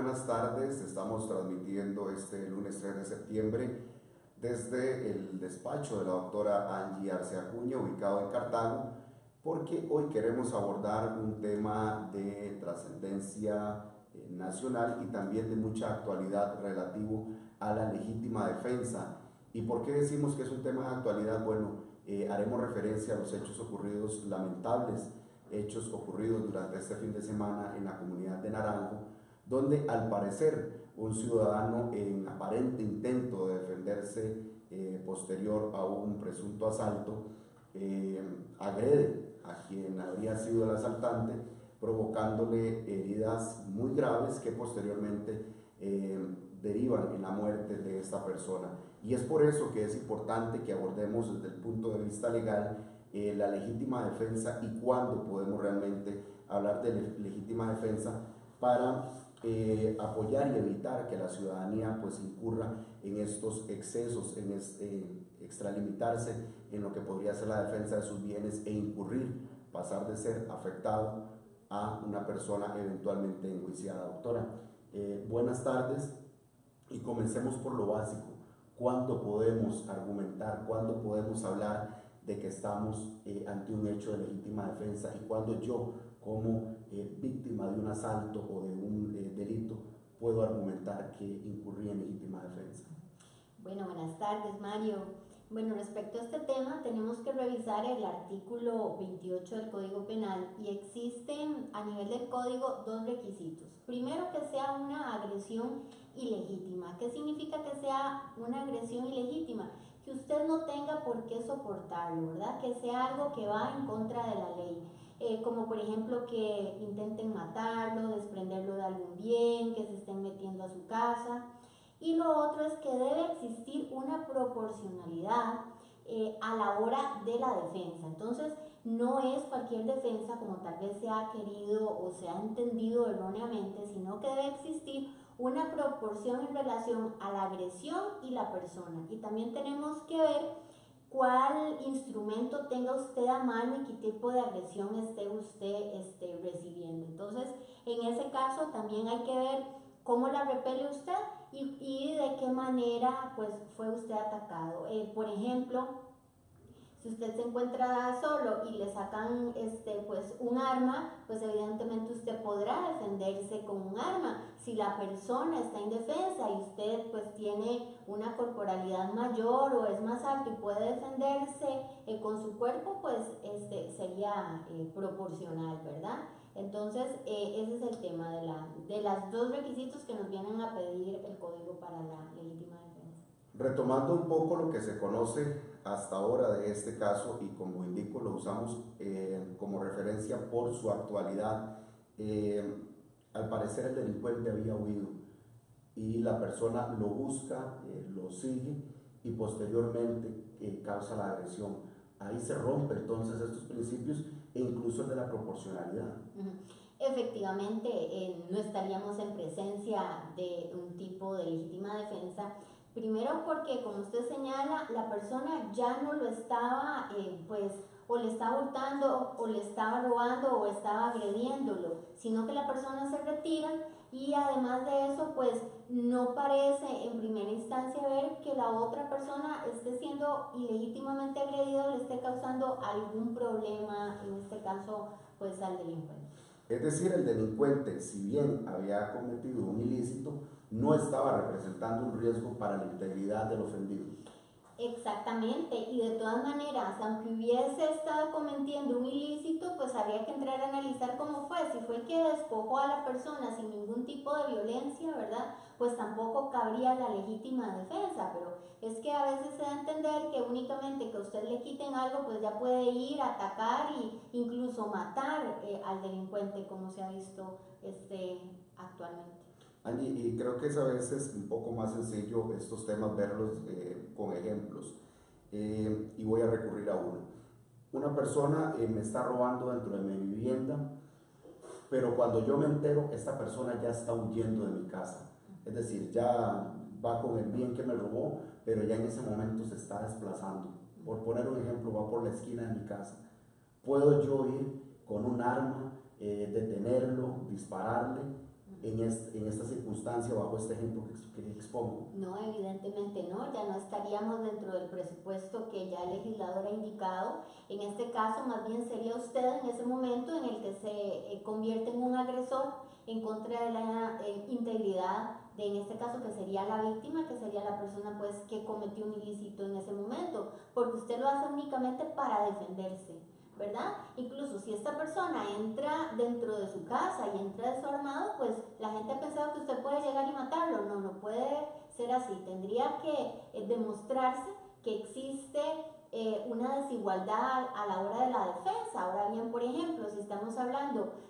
buenas tardes. Estamos transmitiendo este lunes 3 de septiembre desde el despacho de la doctora Angie Arce Acuña, ubicado en Cartago, porque hoy queremos abordar un tema de trascendencia nacional y también de mucha actualidad relativo a la legítima defensa. ¿Y por qué decimos que es un tema de actualidad? Bueno, haremos referencia a los hechos ocurridos, lamentables hechos ocurridos durante este fin de semana en la comunidad de Naranjo, donde al parecer un ciudadano en aparente intento de defenderse posterior a un presunto asalto agrede a quien habría sido el asaltante, provocándole heridas muy graves que posteriormente derivan en la muerte de esta persona. Y es por eso que es importante que abordemos desde el punto de vista legal la legítima defensa y cuándo podemos realmente hablar de legítima defensa para apoyar y evitar que la ciudadanía pues incurra en estos excesos, en extralimitarse en lo que podría ser la defensa de sus bienes e incurrir, pasar de ser afectado a una persona eventualmente enjuiciada. Doctora, buenas tardes y comencemos por lo básico. ¿Cuándo podemos argumentar, cuándo podemos hablar de que estamos ante un hecho de legítima defensa y cuando yo como víctima de un asalto o de un delito puedo argumentar que incurrí en legítima defensa? Bueno, buenas tardes, Mario. Bueno, respecto a este tema tenemos que revisar el artículo 28 del Código Penal y existen a nivel del código dos requisitos. Primero, que sea una agresión ilegítima. ¿Qué significa que sea una agresión ilegítima? Que usted no tenga por qué soportarlo, ¿verdad? Que sea algo que va en contra de la ley. Como por ejemplo que intenten matarlo, desprenderlo de algún bien, que se estén metiendo a su casa. Y lo otro es que debe existir una proporcionalidad a la hora de la defensa. Entonces, no es cualquier defensa como tal vez se ha querido o se ha entendido erróneamente, sino que debe existir una proporción en relación a la agresión y la persona. Y también tenemos que ver cuál instrumento tenga usted a mano y qué tipo de agresión esté usted recibiendo. Entonces, en ese caso también hay que ver cómo la repele usted y de qué manera pues fue usted atacado. Por ejemplo, si usted se encuentra solo y le sacan pues un arma, pues evidentemente usted podrá defenderse con un arma. Si la persona está indefensa y usted pues tiene una corporalidad mayor o es más alto y puede defenderse con su cuerpo, pues sería proporcional, ¿verdad? Entonces, ese es el tema de las dos requisitos que nos vienen a pedir el código para la legítima defensa. Retomando un poco lo que se conoce hasta ahora de este caso, y como indico lo usamos como referencia por su actualidad, al parecer el delincuente había huido y la persona lo busca, lo sigue y posteriormente causa la agresión. Ahí se rompe entonces estos principios e incluso el de la proporcionalidad. Efectivamente, no estaríamos en presencia de un tipo de legítima defensa. Primero porque, como usted señala, la persona ya no lo estaba, pues, o le estaba hurtando, o le estaba robando, o estaba agrediéndolo, sino que la persona se retira y además de eso, pues, no parece en primera instancia ver que la otra persona esté siendo ilegítimamente agredida o le esté causando algún problema, en este caso, pues, al delincuente. Es decir, el delincuente, si bien había cometido un ilícito, no estaba representando un riesgo para la integridad del ofendido. Exactamente, y de todas maneras, aunque hubiese estado cometiendo un ilícito, pues habría que entrar a analizar cómo fue. Si fue que despojó a la persona sin ningún tipo de violencia, ¿verdad? Pues tampoco cabría la legítima defensa, pero es que a veces se da a entender que únicamente que a usted le quiten algo, pues ya puede ir a atacar e incluso matar al delincuente, como se ha visto actualmente. Angie, y creo que es a veces un poco más sencillo estos temas verlos con ejemplos. Y voy a recurrir a uno. Una persona me está robando dentro de mi vivienda, pero cuando yo me entero, esta persona ya está huyendo de mi casa. Es decir, ya va con el bien que me robó, pero ya en ese momento se está desplazando. Por poner un ejemplo, va por la esquina de mi casa. ¿Puedo yo ir con un arma, detenerlo, dispararle? en esta circunstancia, bajo este ejemplo que expongo? No, evidentemente no, ya no estaríamos dentro del presupuesto que ya el legislador ha indicado. En este caso, más bien sería usted en ese momento en el que se convierte en un agresor en contra de la integridad de, en este caso, que sería la víctima, que sería la persona pues que cometió un ilícito en ese momento, porque usted lo hace únicamente para defenderse, ¿verdad? Incluso si esta persona entra dentro de su casa y entra desarmado, pues la gente ha pensado que usted puede llegar y matarlo. No, no puede ser así. Tendría que demostrarse que existe una desigualdad a la hora de la defensa. Ahora bien, por ejemplo, si estamos hablando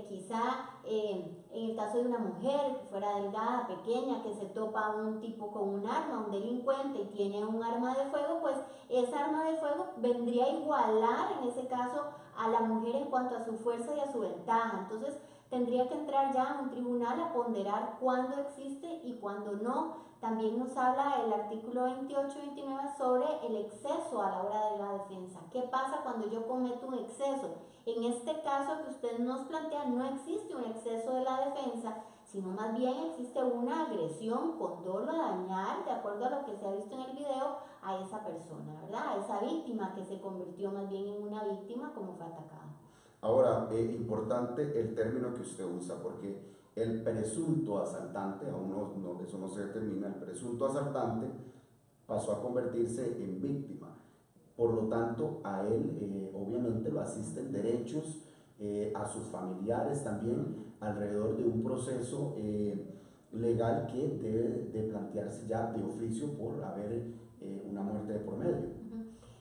quizá en el caso de una mujer que fuera delgada, pequeña, que se topa a un tipo con un arma, un delincuente, y tiene un arma de fuego, pues esa arma de fuego vendría a igualar en ese caso a la mujer en cuanto a su fuerza y a su ventaja. Entonces tendría que entrar ya a un tribunal a ponderar cuándo existe y cuándo no. También nos habla el artículo 28 y 29 sobre el exceso a la hora de la defensa. ¿Qué pasa cuando yo cometo un exceso? En este caso que usted nos plantea, no existe un exceso de la defensa, sino más bien existe una agresión con dolo a dañar, de acuerdo a lo que se ha visto en el video, a esa persona, ¿verdad? A esa víctima que se convirtió más bien en una víctima como fue atacada. Ahora, importante el término que usted usa, porque el presunto asaltante, aún eso no se determina, el presunto asaltante pasó a convertirse en víctima. Por lo tanto, a él obviamente lo asisten derechos, a sus familiares también, alrededor de un proceso legal que debe de plantearse ya de oficio por haber una muerte de por medio.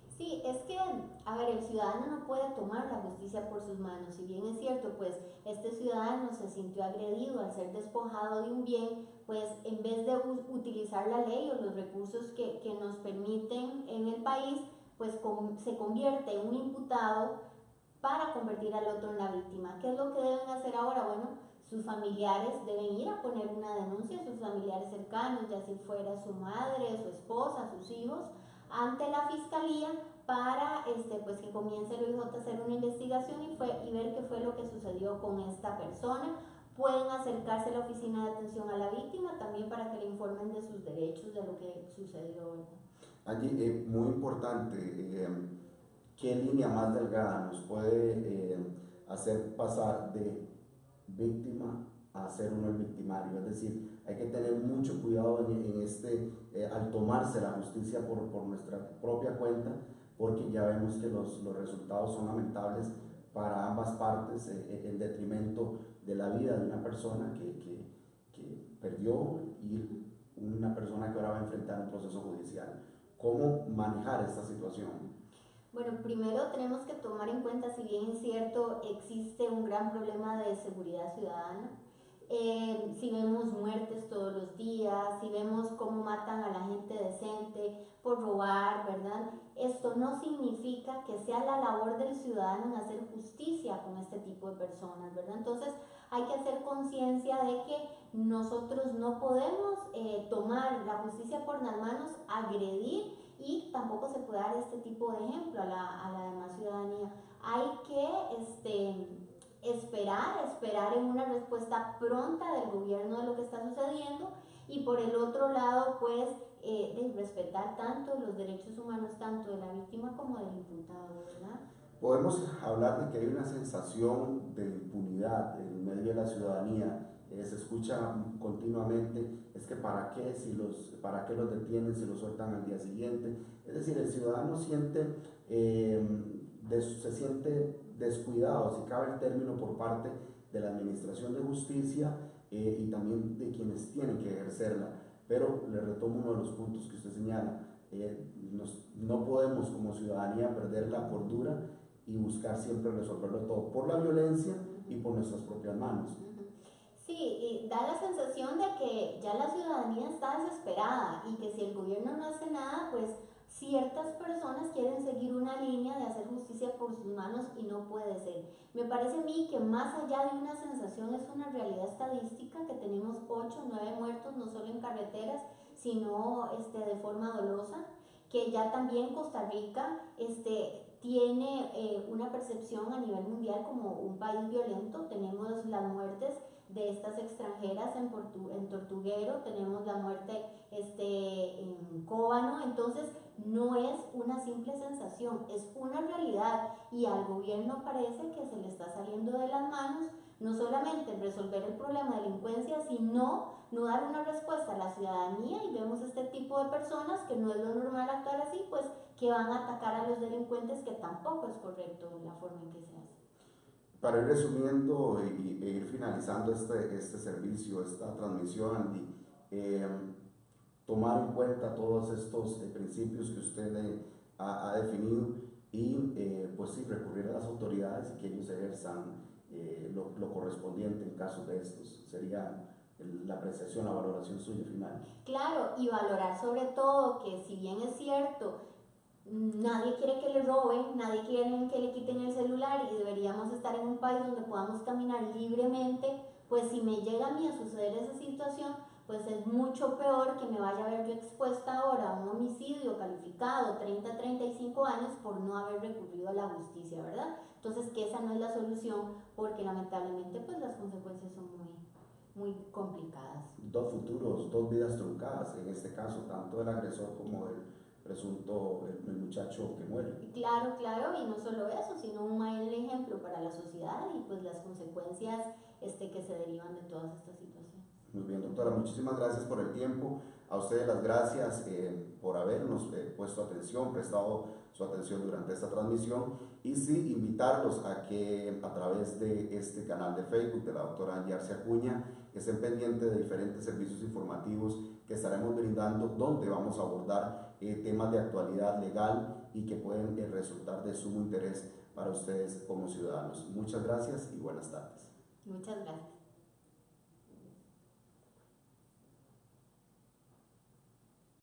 Sí, es que, a ver, el ciudadano no puede tomar la justicia por sus manos. Si bien es cierto, pues este ciudadano se sintió agredido al ser despojado de un bien, pues en vez de utilizar la ley o los recursos que nos permiten en el país, pues se convierte en un imputado para convertir al otro en la víctima. ¿Qué es lo que deben hacer ahora? Bueno, sus familiares deben ir a poner una denuncia, sus familiares cercanos, ya si fuera su madre, su esposa, sus hijos, ante la fiscalía para pues que comience el OIJ a hacer una investigación y ver qué fue lo que sucedió con esta persona. Pueden acercarse a la oficina de atención a la víctima también para que le informen de sus derechos, de lo que sucedió, ¿verdad? Allí, muy importante, ¿qué línea más delgada nos puede hacer pasar de víctima a ser uno el victimario? Es decir, hay que tener mucho cuidado al tomarse la justicia por nuestra propia cuenta, porque ya vemos que los resultados son lamentables para ambas partes, en detrimento de la vida de una persona que perdió y una persona que ahora va a enfrentar un proceso judicial. ¿Cómo manejar esta situación? Bueno, primero tenemos que tomar en cuenta, si bien es cierto, existe un gran problema de seguridad ciudadana. Si vemos muertes todos los días, si vemos cómo matan a la gente decente por robar, ¿verdad? Esto no significa que sea la labor del ciudadano en hacer justicia con este tipo de personas, ¿verdad? Entonces hay que hacer conciencia de que nosotros no podemos tomar la justicia por las manos, agredir, y tampoco se puede dar este tipo de ejemplo a la demás ciudadanía. Hay que esperar en una respuesta pronta del gobierno de lo que está sucediendo, y por el otro lado pues de respetar tanto los derechos humanos tanto de la víctima como del imputado, ¿verdad? Podemos hablar de que hay una sensación de impunidad en medio de la ciudadanía. Se escucha continuamente, es que para qué los detienen si los sueltan al día siguiente. Es decir, el ciudadano se siente descuidado, si cabe el término, por parte de la administración de justicia y también de quienes tienen que ejercerla. Pero le retomo uno de los puntos que usted señala, no podemos como ciudadanía perder la cordura y buscar siempre resolverlo todo por la violencia y por nuestras propias manos. Sí, y da la sensación de que ya la ciudadanía está desesperada y que si el gobierno no hace nada, pues ciertas personas quieren seguir una línea de hacer justicia por sus manos, y no puede ser. Me parece a mí que más allá de una sensación es una realidad estadística, que tenemos 8 o 9 muertos no solo en carreteras, sino de forma dolosa, que ya también Costa Rica tiene una percepción a nivel mundial como un país violento. Tenemos las muertes de estas extranjeras en Tortuguero, tenemos la muerte en Cóbano. Entonces no es una simple sensación, es una realidad, y al gobierno parece que se le está saliendo de las manos no solamente resolver el problema de delincuencia, sino no dar una respuesta a la ciudadanía, y vemos este tipo de personas que no es lo normal actuar así, pues que van a atacar a los delincuentes, que tampoco es correcto la forma en que se hace. Para ir resumiendo e ir finalizando este servicio, esta transmisión, tomar en cuenta todos estos principios que usted ha definido y pues sí, recurrir a las autoridades y que ellos ejerzan lo correspondiente en casos de estos. Sería la apreciación, la valoración suya final. Claro, y valorar sobre todo que, si bien es cierto, nadie quiere que le roben, nadie quiere que le quiten el celular, y deberíamos estar en un país donde podamos caminar libremente, pues si me llega a mí a suceder esa situación, pues es mucho peor que me vaya a ver yo expuesta ahora a un homicidio calificado 30-35 años por no haber recurrido a la justicia, ¿verdad? Entonces, que esa no es la solución, porque lamentablemente pues las consecuencias son muy complicadas. Dos futuros, dos vidas truncadas, en este caso, tanto del agresor como del presunto, el muchacho que muere. Claro, y no solo eso, sino un mal ejemplo para la sociedad, y pues las consecuencias que se derivan de todas estas situaciones. Muy bien, doctora, muchísimas gracias por el tiempo. A ustedes las gracias por habernos puesto atención, prestado su atención durante esta transmisión, y sí, invitarlos a que a través de este canal de Facebook de la doctora Yarce Acuña estén pendientes de diferentes servicios informativos que estaremos brindando, donde vamos a abordar temas de actualidad legal y que pueden resultar de sumo interés para ustedes como ciudadanos. Muchas gracias y buenas tardes. Muchas gracias.